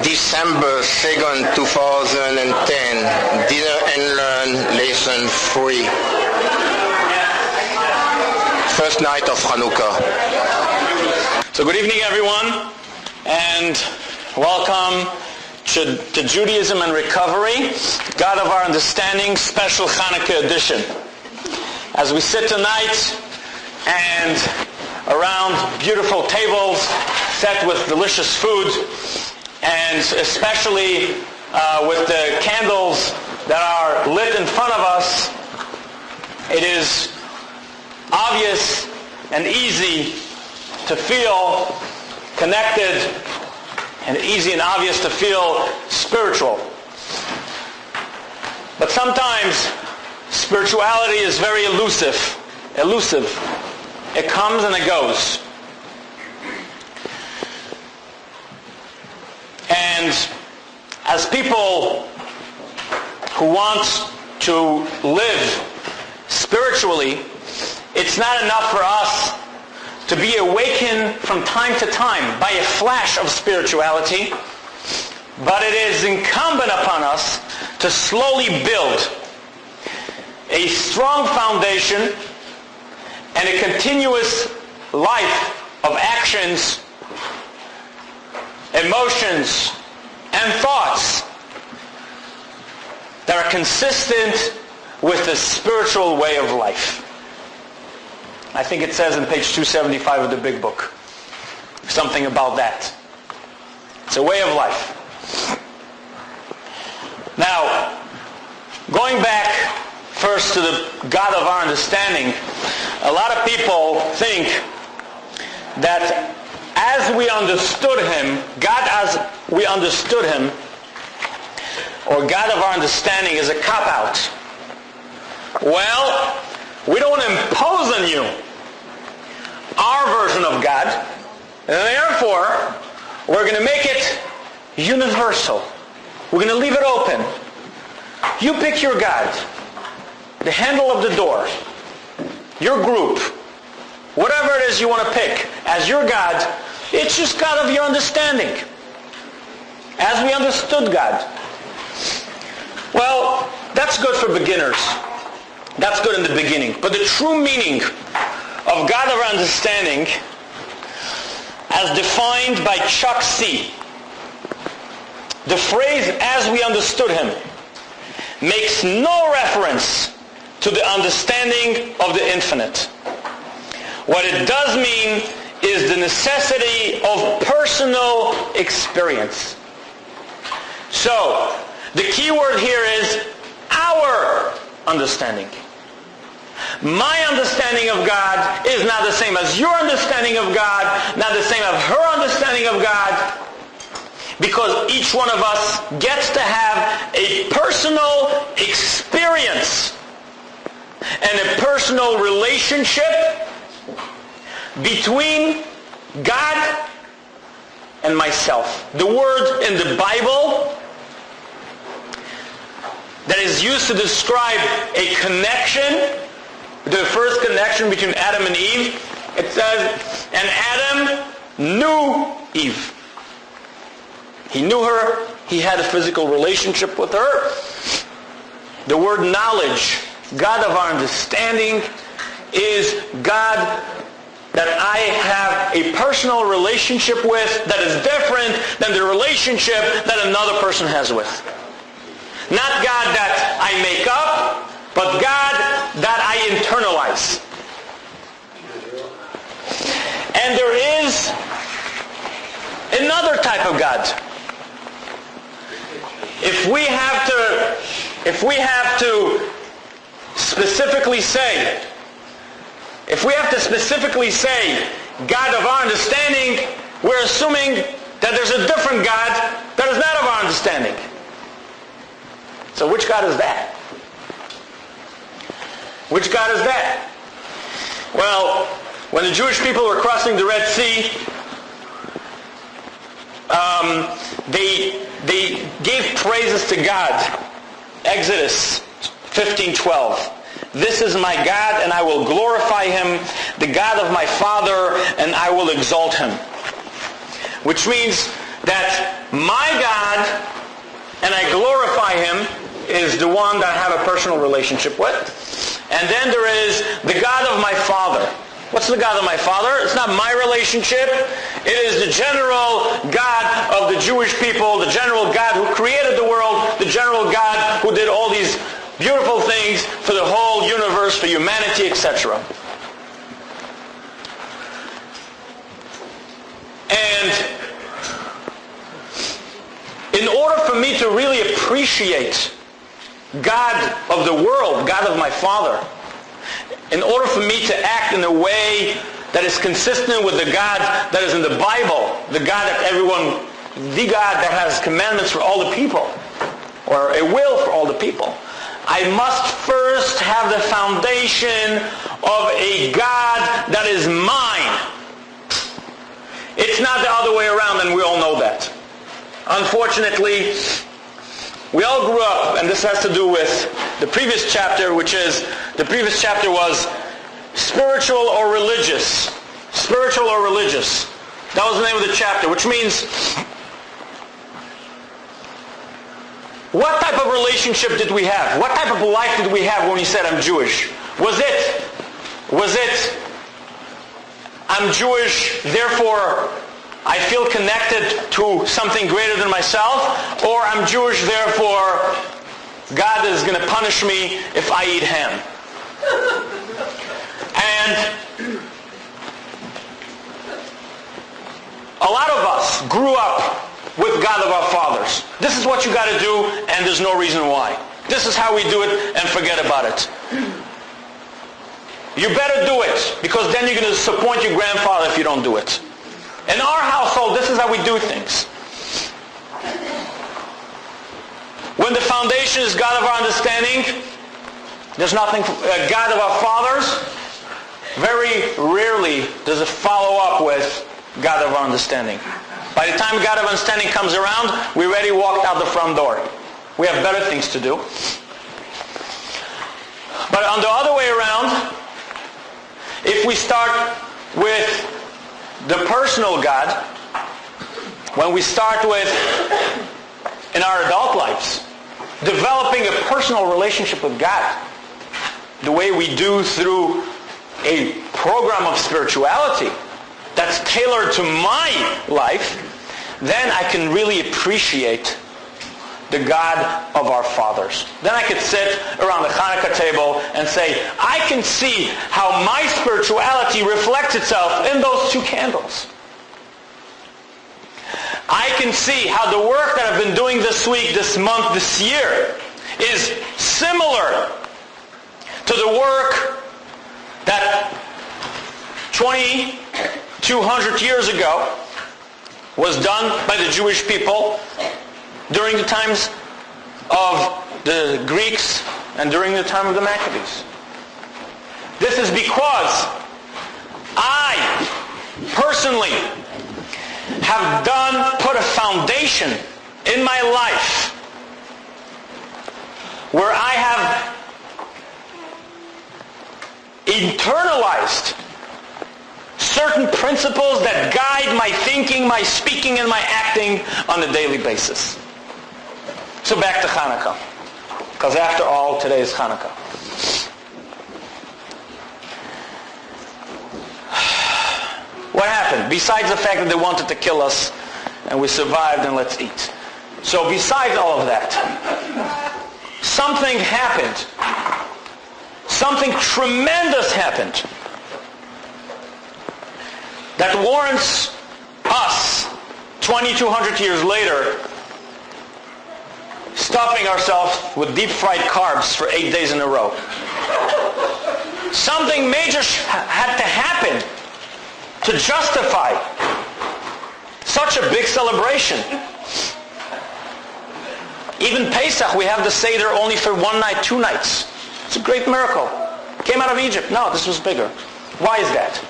December 2nd, 2010, Dinner and Learn, Lesson 3. First night of Hanukkah. So good evening, everyone, and welcome to Judaism and Recovery, God of Our Understanding, special Hanukkah edition. As we sit tonight and around beautiful tables set with delicious food, and especially with the candles that are lit in front of us, it is obvious and easy to feel connected and easy and obvious to feel spiritual. But sometimes spirituality is very elusive. It comes and it goes. And as people who want to live spiritually, it's not enough for us to be awakened from time to time by a flash of spirituality, but it is incumbent upon us to slowly build a strong foundation and a continuous life of actions, emotions, and thoughts that are consistent with the spiritual way of life. I think it says in page 275 of the big book something about that. It's a way of life. Now, going back first to the God of our understanding, a lot of people think that as we understood Him, God as we understood Him, or God of our understanding, is a cop-out. Well, we don't impose on you our version of God, and therefore we're going to make it universal. We're going to leave it open. You pick your God, the handle of the door, your group, whatever it is you want to pick as your God. It's just God of your understanding, as we understood God. Well, that's good for beginners. That's good in the beginning. But the true meaning of God of our understanding, as defined by Chuck C., the phrase "as we understood Him" makes no reference to the understanding of the infinite. What it does mean is the necessity of personal experience. So, the key word here is our understanding. My understanding of God is not the same as your understanding of God, not the same as her understanding of God, because each one of us gets to have a personal experience and a personal relationship between God and myself. The word in the Bible that is used to describe a connection, the first connection between Adam and Eve, it says, and Adam knew Eve. He knew her. He had a physical relationship with her. The word knowledge, God of our understanding, is God that I have a personal relationship with that is different than the relationship that another person has with. Not God that I make up, but God that I internalize. And there is another type of God. If we have to specifically say God of our understanding, we're assuming that there's a different God that is not of our understanding. So which God is that? Which God is that? Well, when the Jewish people were crossing the Red Sea, they gave praises to God. Exodus 15:12. This is my God, and I will glorify Him, the God of my father, and I will exalt Him. Which means that my God, and I glorify Him, is the one that I have a personal relationship with. And then there is the God of my Father. What's the God of my Father? It's not my relationship. It is the general God of the Jewish people, the general God who created the world, the general God who did all these beautiful things for the whole universe, for humanity, etc. And in order for me to really appreciate God of the world, God of my Father, in order for me to act in a way that is consistent with the God that is in the Bible, the God that has commandments for all the people, or a will for all the people, I must first have the foundation of a God that is mine. It's not the other way around, and we all know that. Unfortunately, we all grew up, and this has to do with the previous chapter, the previous chapter was spiritual or religious. Spiritual or religious. That was the name of the chapter, which means, what type of relationship did we have? What type of life did we have when we said, I'm Jewish? Was it, I'm Jewish, therefore I feel connected to something greater than myself, or I'm Jewish, therefore God is going to punish me if I eat ham? And a lot of us grew up with God of our fathers. This is what you got to do, and there's no reason why. This is how we do it, and forget about it. You better do it, because then you're going to disappoint your grandfather if you don't do it. In our household, this is how we do things. When the foundation is God of our understanding, there's nothing, God of our fathers, very rarely does it follow up with God of our understanding. By the time God of understanding comes around, we already walked out the front door. We have better things to do. But on the other way around, if we start with the personal God, when we start with, in our adult lives, developing a personal relationship with God, the way we do through a program of spirituality that's tailored to my life, then I can really appreciate the God of our fathers. Then I could sit around the Hanukkah table and say, I can see how my spirituality reflects itself in those two candles. I can see how the work that I've been doing this week, this month, this year is similar to the work that 2,200 years ago was done by the Jewish people during the times of the Greeks and during the time of the Maccabees. This is because I personally have put a foundation in my life where I have internalized certain principles that guide my thinking, my speaking, and my acting on a daily basis. So back to Hanukkah, because after all, today is Hanukkah. What happened? Besides the fact that they wanted to kill us, and we survived, and let's eat. So besides all of that, something happened. Something tremendous happened that warrants us, 2,200 years later, stuffing ourselves with deep-fried carbs for 8 days in a row. Something major had to happen to justify such a big celebration. Even Pesach, we have the Seder only for 1 night, 2 nights. It's a great miracle. Came out of Egypt. No, this was bigger. Why is that?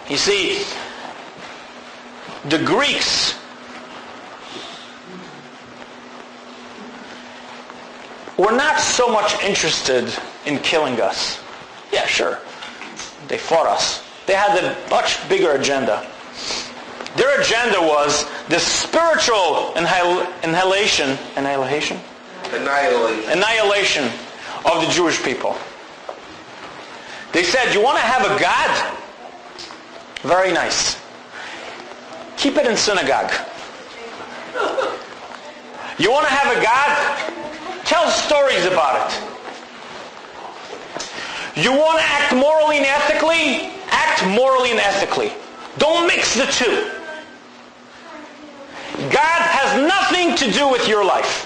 You see, the Greeks were not so much interested in killing us. Yeah, sure. They fought us. they had a much bigger agenda. Their agenda was the spiritual annihilation of the Jewish people. They said, you want to have a God? Very nice. Keep it in synagogue. You want to have a God? Tell stories about it. You want to act morally and ethically? Act morally and ethically. Don't mix the two. God has nothing to do with your life.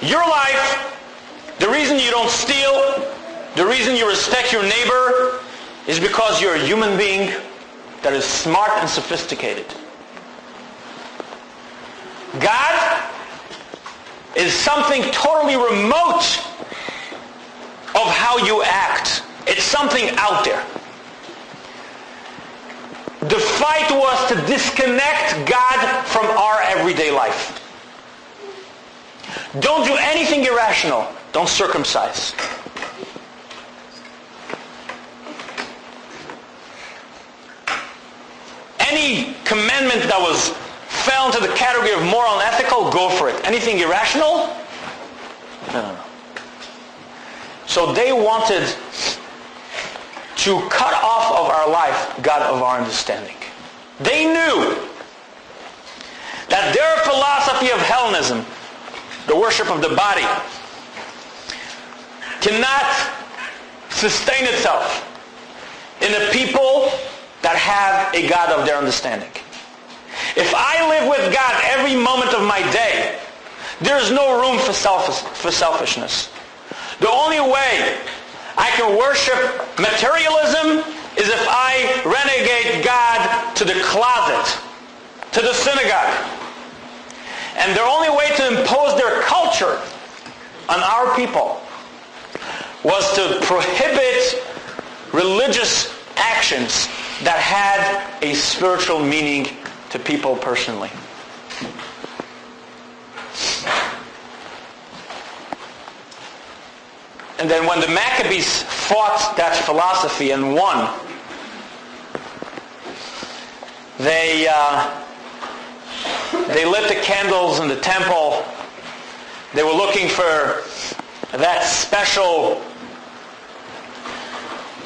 Your life, the reason you don't steal, the reason you respect your neighbor, is because you're a human being that is smart and sophisticated. God is something totally remote of how you act. It's something out there. The fight was to disconnect God from our everyday life. Don't do anything irrational. Don't circumcise. Any commandment that fell into the category of moral and ethical, go for it. Anything irrational? No. So they wanted to cut off of our life God of our understanding. They knew that their philosophy of Hellenism, the worship of the body, cannot sustain itself in a people that have a God of their understanding. If I live with God every moment of my day, there's no room for selfishness. The only way I can worship materialism is if I renegade God to the closet, to the synagogue. And their only way to impose their culture on our people was to prohibit religious actions that had a spiritual meaning to people personally. And then when the Maccabees fought that philosophy and won, they lit the candles in the temple. They were looking for that special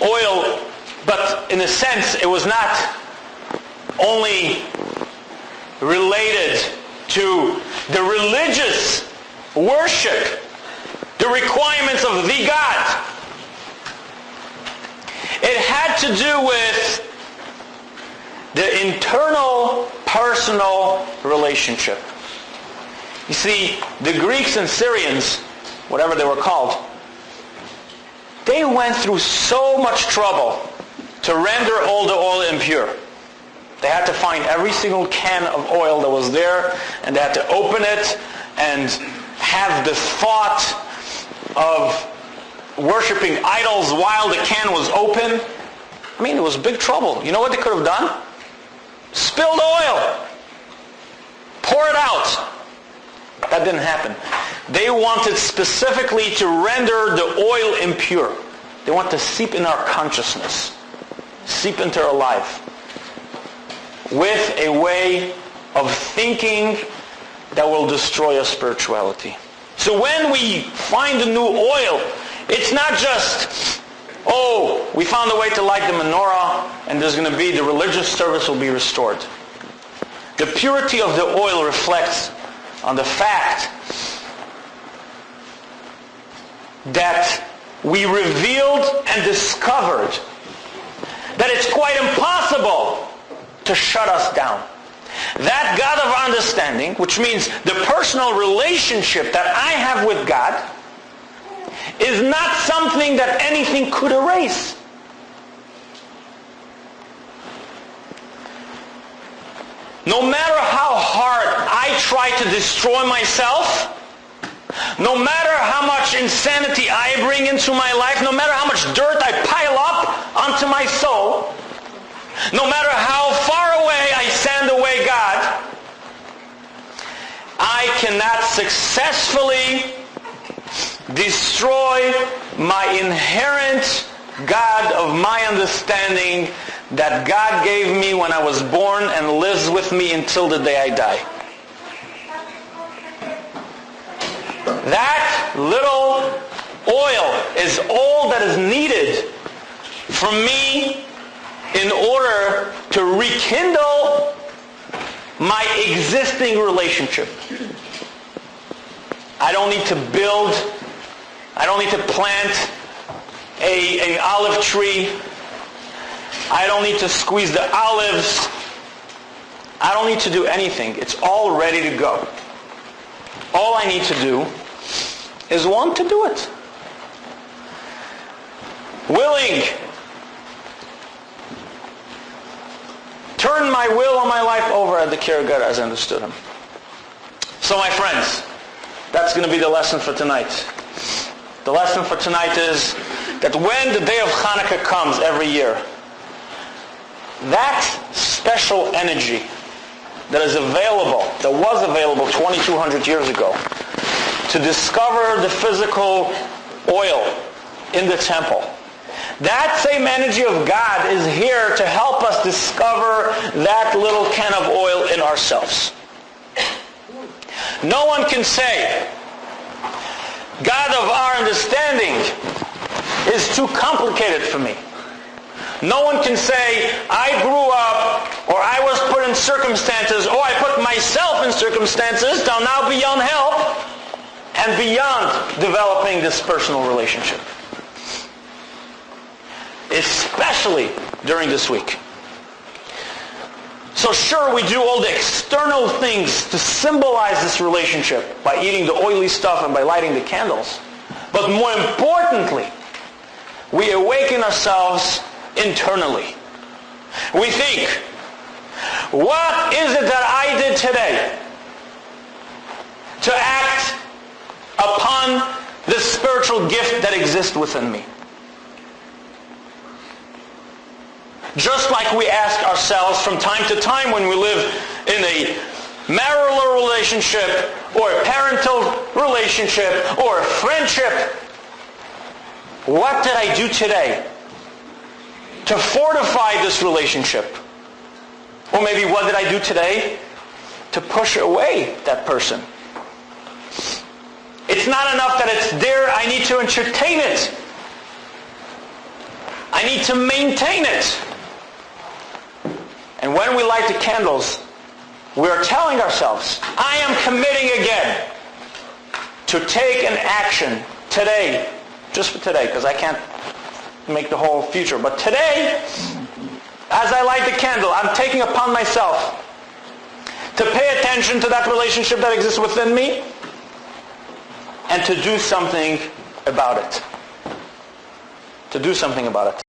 oil, but in a sense it was not only related to the religious worship, the requirements of the God. It had to do with the internal personal relationship. You see, the Greeks and Syrians, whatever they were called, they went through so much trouble to render all the oil impure. They had to find every single can of oil that was there, and they had to open it and have the thought of worshiping idols while the can was open. I mean, it was big trouble. You know what they could have done? Spilled oil. Pour it out. That didn't happen. They wanted specifically to render the oil impure. They want to seep in our consciousness, seep into our life, with a way of thinking that will destroy our spirituality. So when we find a new oil, it's not just, oh, we found a way to light the menorah and there's going to be, the religious service will be restored. The purity of the oil reflects on the fact that we revealed and discovered that it's quite impossible to shut us down. That God of understanding, which means the personal relationship that I have with God, is not something that anything could erase. No matter how hard I try to destroy myself, no matter how much insanity I bring into my life, no matter how much dirt I pile up onto my soul, no matter how far away I send away God, I cannot successfully destroy my inherent God of my understanding that God gave me when I was born and lives with me until the day I die. That little oil is all that is needed for me in order to rekindle my existing relationship. I don't need to build, I don't need to plant an olive tree. I don't need to squeeze the olives. I don't need to do anything. It's all ready to go. All I need to do is want to do it. Willing. Turn my will and my life over at the G0d as I understood him. So my friends, that's going to be the lesson for tonight. The lesson for tonight is that when the day of Hanukkah comes every year, that special energy that is available, that was available 2,200 years ago, to discover the physical oil in the temple, that same energy of God is here to help us discover that little can of oil in ourselves. No one can say, God of our understanding is too complicated for me. No one can say, I grew up, or I was put in circumstances, or I put myself in circumstances that are now beyond help and beyond developing this personal relationship. Especially during this week. So sure, we do all the external things to symbolize this relationship by eating the oily stuff and by lighting the candles. But more importantly, we awaken ourselves internally. We think, what is it that I did today to act upon this spiritual gift that exists within me? Just like we ask ourselves from time to time when we live in a marital relationship or a parental relationship or a friendship, what did I do today to fortify this relationship? Or maybe what did I do today to push away that person? It's not enough that it's there, I need to entertain it. I need to maintain it. And when we light the candles, we are telling ourselves, I am committing again to take an action today, just for today, because I can't make the whole future. But today, as I light the candle, I'm taking upon myself to pay attention to that relationship that exists within me and to do something about it. To do something about it.